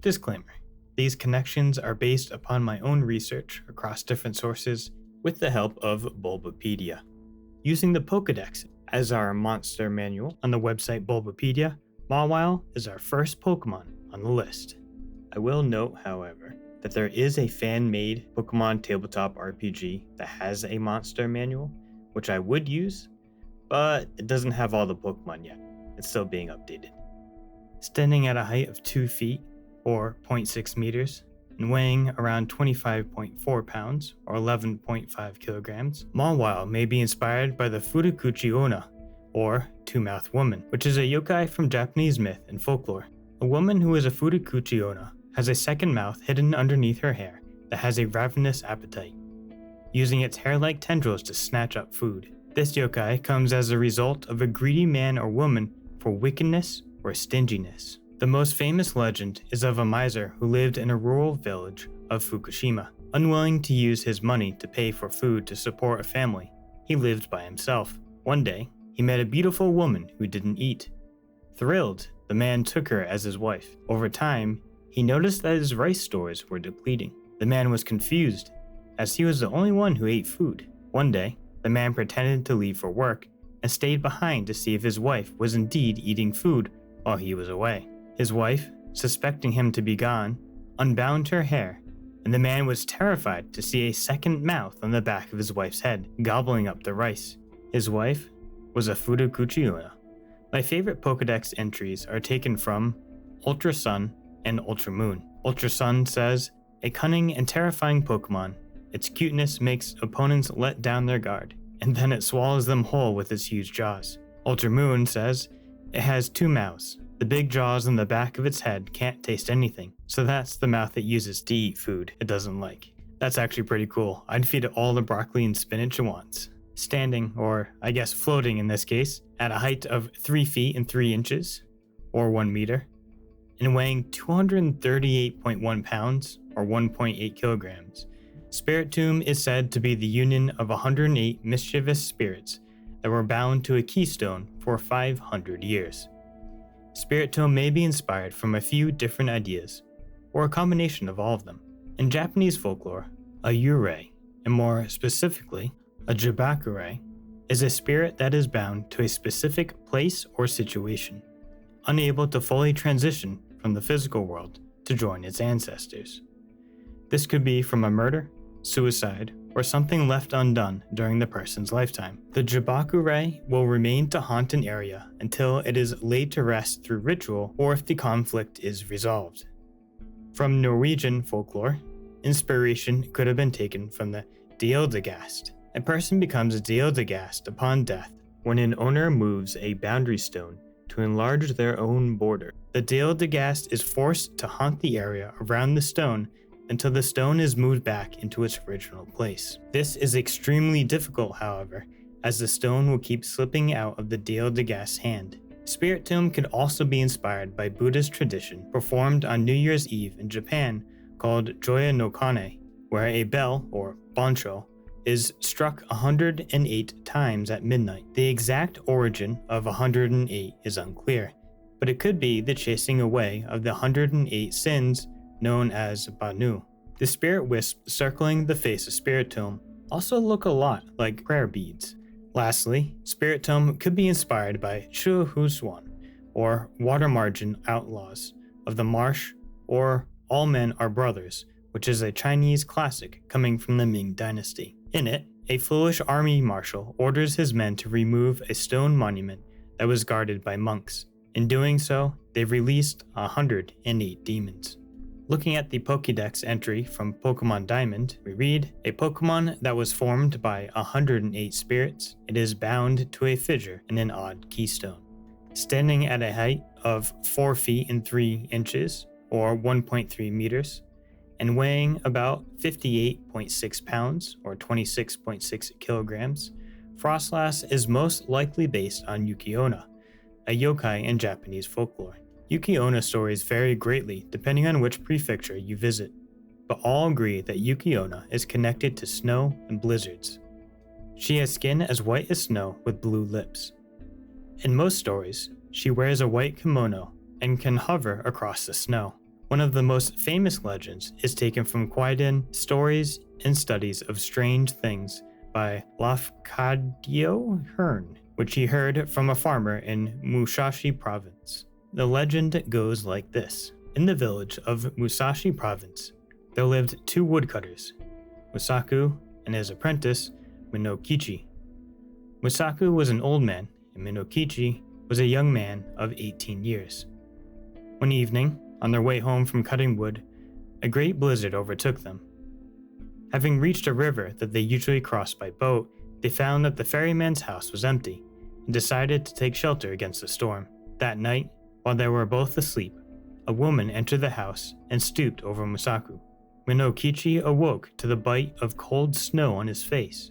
Disclaimer: these connections are based upon my own research across different sources with the help of Bulbapedia. Using the Pokédex as our monster manual on the website Bulbapedia, Mawile is our first Pokémon on the list. I will note, however, that there is a fan-made Pokémon tabletop RPG that has a monster manual, which I would use, but it doesn't have all the Pokemon yet. It's still being updated. Standing at a height of 2 feet, or 0.6 meters, and weighing around 25.4 pounds, or 11.5 kilograms, Mawile may be inspired by the Fudakuchi Onna, or Two-Mouthed Woman, which is a yokai from Japanese myth and folklore. A woman who is a Fudakuchi Onna has a second mouth hidden underneath her hair that has a ravenous appetite, using its hair-like tendrils to snatch up food. This yokai comes as a result of a greedy man or woman for wickedness or stinginess. The most famous legend is of a miser who lived in a rural village of Fukushima. Unwilling to use his money to pay for food to support a family, he lived by himself. One day, he met a beautiful woman who didn't eat. Thrilled, the man took her as his wife. Over time, he noticed that his rice stores were depleting. The man was confused, as he was the only one who ate food. One day, the man pretended to leave for work and stayed behind to see if his wife was indeed eating food while he was away. His wife, suspecting him to be gone, unbound her hair, and the man was terrified to see a second mouth on the back of his wife's head, gobbling up the rice. His wife was a Fudakuchi Onna. My favorite Pokédex entries are taken from Ultra Sun and Ultra Moon. Ultra Sun says, "A cunning and terrifying Pokémon. Its cuteness makes opponents let down their guard, and then it swallows them whole with its huge jaws." Ultra Moon says, "It has 2 mouths. The big jaws on the back of its head can't taste anything, so that's the mouth it uses to eat food it doesn't like." That's actually pretty cool. I'd feed it all the broccoli and spinach at once. Standing, or I guess floating in this case, at a height of 3 feet and 3 inches, or 1 meter, and weighing 238.1 pounds, or 1.8 kilograms, Spiritomb is said to be the union of 108 mischievous spirits that were bound to a keystone for 500 years. Spiritomb may be inspired from a few different ideas, or a combination of all of them. In Japanese folklore, a yurei, and more specifically, a jabakure, is a spirit that is bound to a specific place or situation, unable to fully transition from the physical world to join its ancestors. This could be from a murder, suicide, or something left undone during the person's lifetime. The jabakure will remain to haunt an area until it is laid to rest through ritual or if the conflict is resolved. From Norwegian folklore, inspiration could have been taken from the Deildagast. A person becomes Deildagast upon death when an owner moves a boundary stone to enlarge their own border. The Deildagast is forced to haunt the area around the stone until the stone is moved back into its original place. This is extremely difficult, however, as the stone will keep slipping out of the Deildagast's hand. Spiritomb could also be inspired by Buddhist tradition performed on New Year's Eve in Japan called Joya no Kane, where a bell, or bancho, is struck 108 times at midnight. The exact origin of 108 is unclear, but it could be the chasing away of the 108 sins known as Banu. The spirit wisps circling the face of Spiritomb also look a lot like prayer beads. Lastly, Spiritomb could be inspired by Shuhusuan, or Water Margin Outlaws of the Marsh, or All Men Are Brothers, which is a Chinese classic coming from the Ming Dynasty. In it, a foolish army marshal orders his men to remove a stone monument that was guarded by monks. In doing so, they released 108 demons. Looking at the Pokédex entry from Pokemon Diamond, we read, "A Pokemon that was formed by 108 spirits, it is bound to a fissure in an odd keystone." Standing at a height of 4 feet and 3 inches, or 1.3 meters, and weighing about 58.6 pounds, or 26.6 kilograms, Froslass is most likely based on Yuki-Onna, a yokai in Japanese folklore. Yuki-Onna stories vary greatly depending on which prefecture you visit, but all agree that Yuki-Onna is connected to snow and blizzards. She has skin as white as snow with blue lips. In most stories, she wears a white kimono and can hover across the snow. One of the most famous legends is taken from Kwaidan, Stories and Studies of Strange Things by Lafcadio Hearn, which he heard from a farmer in Musashi Province. The legend goes like this. In the village of Musashi Province, there lived two woodcutters, Musaku and his apprentice, Minokichi. Musaku was an old man, and Minokichi was a young man of 18 years. One evening, on their way home from cutting wood, a great blizzard overtook them. Having reached a river that they usually crossed by boat, they found that the ferryman's house was empty and decided to take shelter against the storm. That night, while they were both asleep, a woman entered the house and stooped over Musaku. Minokichi awoke to the bite of cold snow on his face,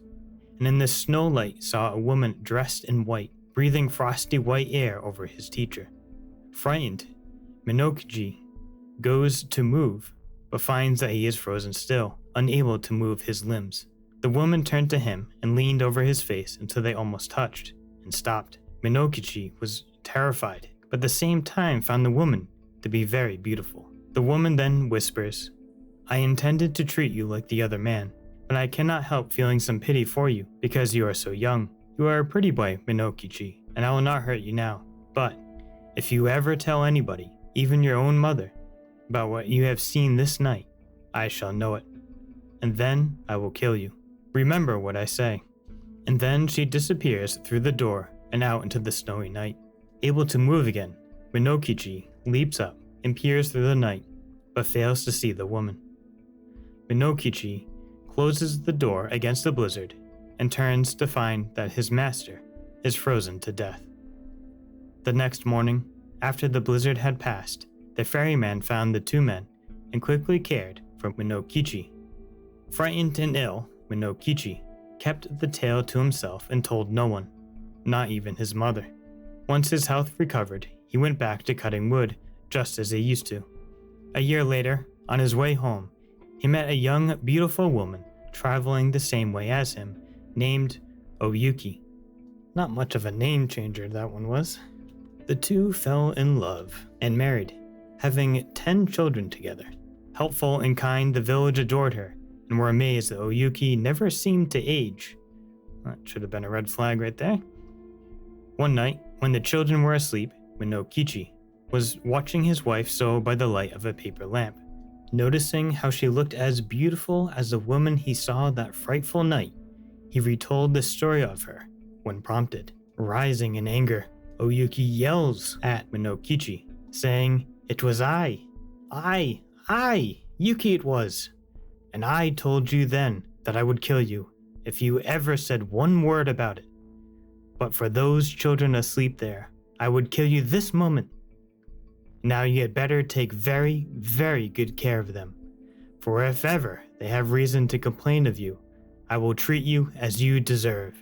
and in the snowlight saw a woman dressed in white, breathing frosty white air over his teacher. Frightened, Minokichi goes to move, but finds that he is frozen still, unable to move his limbs. The woman turned to him and leaned over his face until they almost touched, and stopped. Minokichi was terrified, but at the same time found the woman to be very beautiful. The woman then whispers, "I intended to treat you like the other man, but I cannot help feeling some pity for you because you are so young. You are a pretty boy, Minokichi, and I will not hurt you now. But if you ever tell anybody, even your own mother, about what you have seen this night, I shall know it, and then I will kill you. Remember what I say." And then she disappears through the door and out into the snowy night. Able to move again, Minokichi leaps up and peers through the night, but fails to see the woman. Minokichi closes the door against the blizzard and turns to find that his master is frozen to death. The next morning, after the blizzard had passed, the ferryman found the two men and quickly cared for Minokichi. Frightened and ill, Minokichi kept the tale to himself and told no one, not even his mother. Once his health recovered, he went back to cutting wood, just as he used to. A year later, on his way home, he met a young, beautiful woman traveling the same way as him, named Oyuki. Not much of a name changer, that one was. The two fell in love and married, having 10 children together. Helpful and kind, the village adored her and were amazed that Oyuki never seemed to age. That should have been a red flag right there. One night, when the children were asleep, Minokichi was watching his wife sew by the light of a paper lamp. Noticing how she looked as beautiful as the woman he saw that frightful night, he retold the story of her when prompted. Rising in anger, Oyuki yells at Minokichi, saying, "It was I, Yuki it was. And I told you then that I would kill you if you ever said one word about it. But for those children asleep there, I would kill you this moment. Now you had better take very, very good care of them, for if ever they have reason to complain of you, I will treat you as you deserve."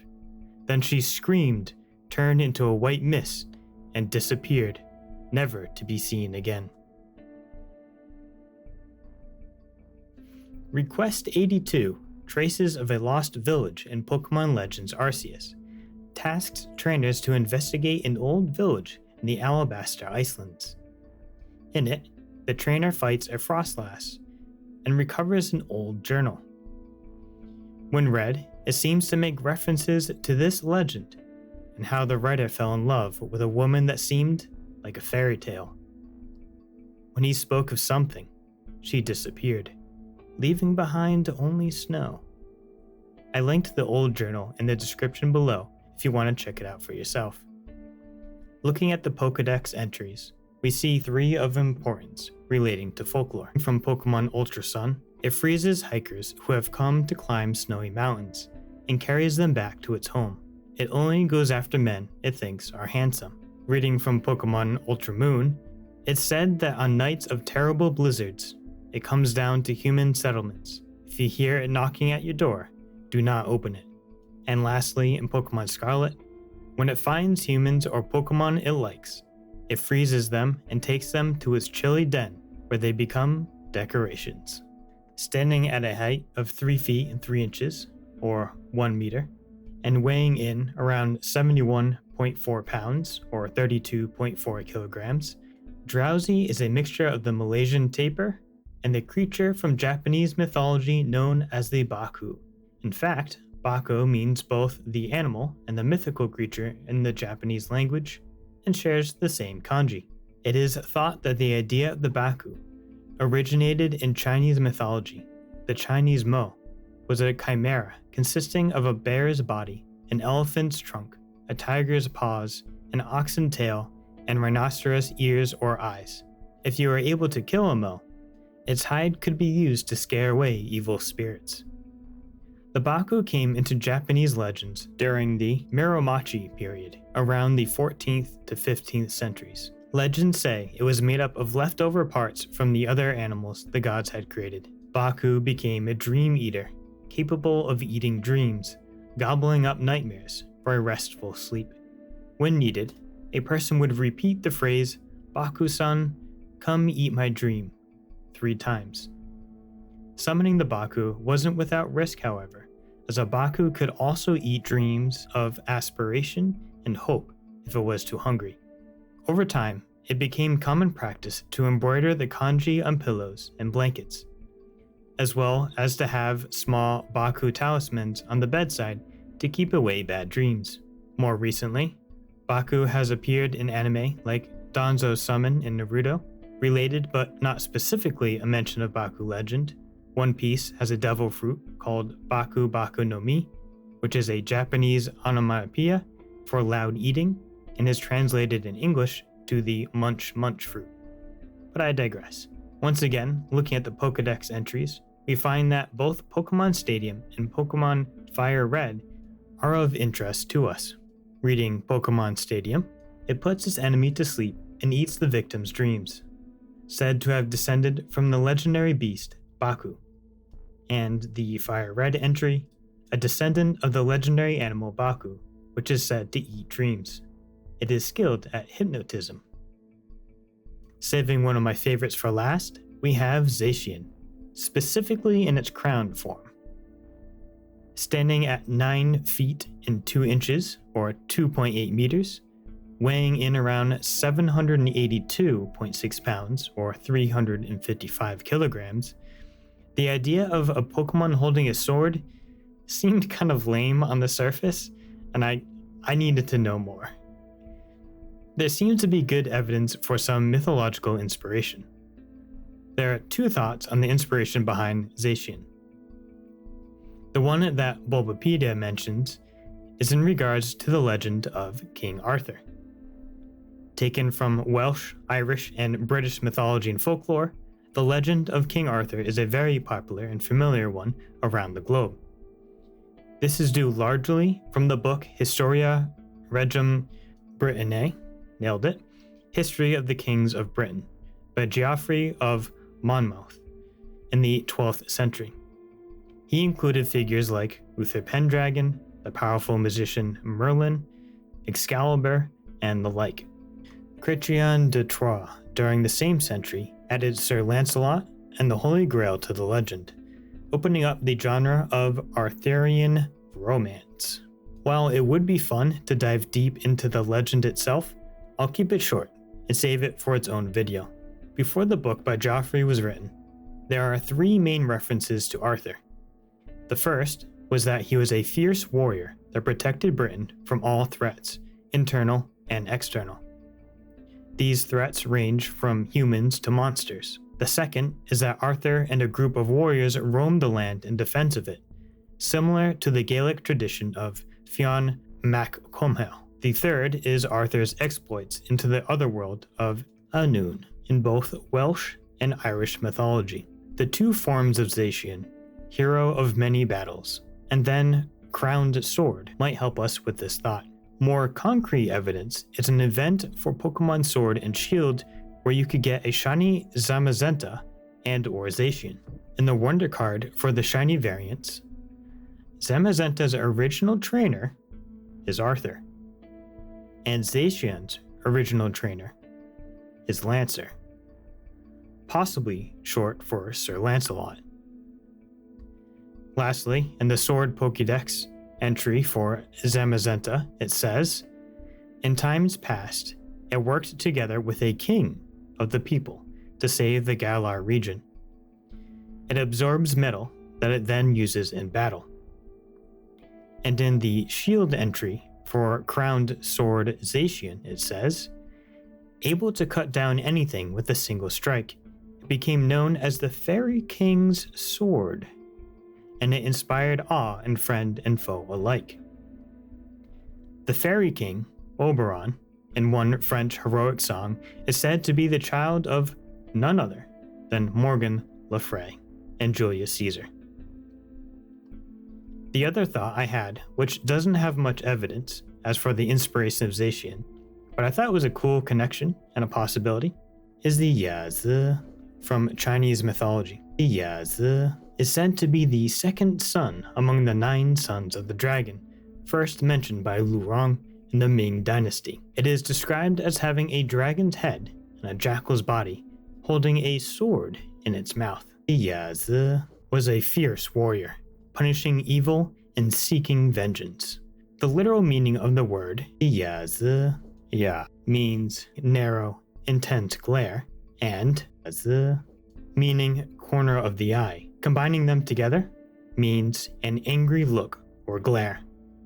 Then she screamed, turned into a white mist, and disappeared, never to be seen again. Request 82, Traces of a Lost Village in Pokémon Legends Arceus, tasks trainers to investigate an old village in the Alabaster Icelands. In it, the trainer fights a Froslass and recovers an old journal. When read, it seems to make references to this legend and how the writer fell in love with a woman that seemed like a fairy tale. When he spoke of something, she disappeared, leaving behind only snow. I linked the old journal in the description below if you want to check it out for yourself. Looking at the Pokédex entries, we see 3 of importance relating to folklore. From Pokémon Ultra Sun, it freezes hikers who have come to climb snowy mountains and carries them back to its home. It only goes after men it thinks are handsome. Reading from Pokémon Ultra Moon, it's said that on nights of terrible blizzards, it comes down to human settlements. If you hear it knocking at your door, do not open it. And lastly, in Pokémon Scarlet, when it finds humans or Pokémon it likes, it freezes them and takes them to its chilly den where they become decorations. Standing at a height of 3 feet and 3 inches, or 1 meter, and weighing in around 71.4 pounds or 32.4 kilograms, Drowzee is a mixture of the Malaysian tapir and the creature from Japanese mythology known as the Baku. In fact, Baku means both the animal and the mythical creature in the Japanese language and shares the same kanji. It is thought that the idea of the Baku originated in Chinese mythology. The Chinese Mo was a chimera consisting of a bear's body, an elephant's trunk, a tiger's paws, an oxen tail, and rhinoceros ears or eyes. If you were able to kill a Mo, its hide could be used to scare away evil spirits. The Baku came into Japanese legends during the Muromachi period, around the 14th to 15th centuries. Legends say it was made up of leftover parts from the other animals the gods had created. Baku became a dream eater, capable of eating dreams, gobbling up nightmares for a restful sleep. When needed, a person would repeat the phrase, "Baku-san, come eat my dream," 3 times. Summoning the Baku wasn't without risk, however, as a Baku could also eat dreams of aspiration and hope if it was too hungry. Over time, it became common practice to embroider the kanji on pillows and blankets, as well as to have small Baku talismans on the bedside to keep away bad dreams. More recently, Baku has appeared in anime like Danzo's Summon in Naruto. Related but not specifically a mention of Baku legend, One Piece has a devil fruit called Baku Baku no Mi, which is a Japanese onomatopoeia for loud eating and is translated in English to the munch munch fruit. But I digress. Once again, looking at the Pokédex entries, we find that both Pokémon Stadium and Pokémon Fire Red are of interest to us. Reading Pokémon Stadium, it puts its enemy to sleep and eats the victim's dreams, said to have descended from the legendary beast Baku. And the Fire Red entry, a descendant of the legendary animal Baku, which is said to eat dreams. It is skilled at hypnotism. Saving one of my favorites for last, we have Zacian, specifically in its crowned form. Standing at 9 feet and 2 inches, or 2.8 meters, weighing in around 782.6 pounds, or 355 kilograms, the idea of a Pokemon holding a sword seemed kind of lame on the surface, and I needed to know more. There seems to be good evidence for some mythological inspiration. There are 2 thoughts on the inspiration behind Zacian. The one that Bulbapedia mentions is in regards to the legend of King Arthur. Taken from Welsh, Irish, and British mythology and folklore, the legend of King Arthur is a very popular and familiar one around the globe. This is due largely from the book Historia Regum Britanniae, nailed it, History of the Kings of Britain, by Geoffrey of Monmouth in the 12th century. He included figures like Uther Pendragon, the powerful magician Merlin, Excalibur, and the like. Chrétien de Troyes, during the same century, added Sir Lancelot and the Holy Grail to the legend, opening up the genre of Arthurian romance. While it would be fun to dive deep into the legend itself, I'll keep it short and save it for its own video. Before the book by Geoffrey was written, there are 3 main references to Arthur. The first was that he was a fierce warrior that protected Britain from all threats, internal and external. These threats range from humans to monsters. The second is that Arthur and a group of warriors roamed the land in defense of it, similar to the Gaelic tradition of Fionn mac Cumhaill. The third is Arthur's exploits into the otherworld of Annwn in both Welsh and Irish mythology. The 2 forms of Zacian, hero of many battles, and then crowned sword, might help us with this thought. More concrete evidence is an event for Pokemon Sword and Shield where you could get a shiny Zamazenta and or Zacian. In the Wonder card for the shiny variants, Zamazenta's original trainer is Arthur, and Zacian's original trainer is Lancer, possibly short for Sir Lancelot. Lastly, in the Sword Pokédex entry for Zamazenta, it says, "In times past, it worked together with a king of the people to save the Galar region. It absorbs metal that it then uses in battle. And in the shield entry for Crowned Sword Zacian, it says, able to cut down anything with a single strike, it became known as the Fairy King's Sword, and it inspired awe in friend and foe alike. The Fairy King, Oberon, in one French heroic song, is said to be the child of none other than Morgan Le Fay and Julius Caesar. The other thought I had, which doesn't have much evidence as for the inspiration of Zacian, but I thought was a cool connection and a possibility, is the Yazi from Chinese mythology. The Yazi is said to be the second son among the 9 sons of the dragon, first mentioned by Lu Rong in the Ming Dynasty. It is described as having a dragon's head and a jackal's body, holding a sword in its mouth. The Yazi was a fierce warrior, punishing evil and seeking vengeance. The literal meaning of the word Yazi, ya, means narrow, intense glare, and Yazi, meaning corner of the eye. Combining them together means an angry look or glare.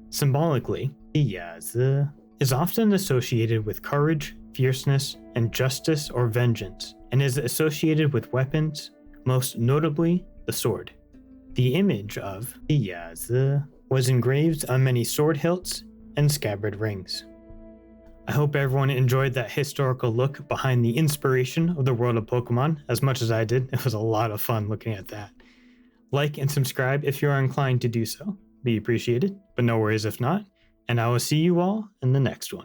Symbolically, Yazi is often associated with courage, fierceness, and justice or vengeance, and is associated with weapons, most notably the sword. The image of Yazi was engraved on many sword hilts and scabbard rings. I hope everyone enjoyed that historical look behind the inspiration of the world of Pokemon as much as I did. It was a lot of fun looking at that. Like and subscribe if you are inclined to do so. Be appreciated, but no worries if not, and I will see you all in the next one.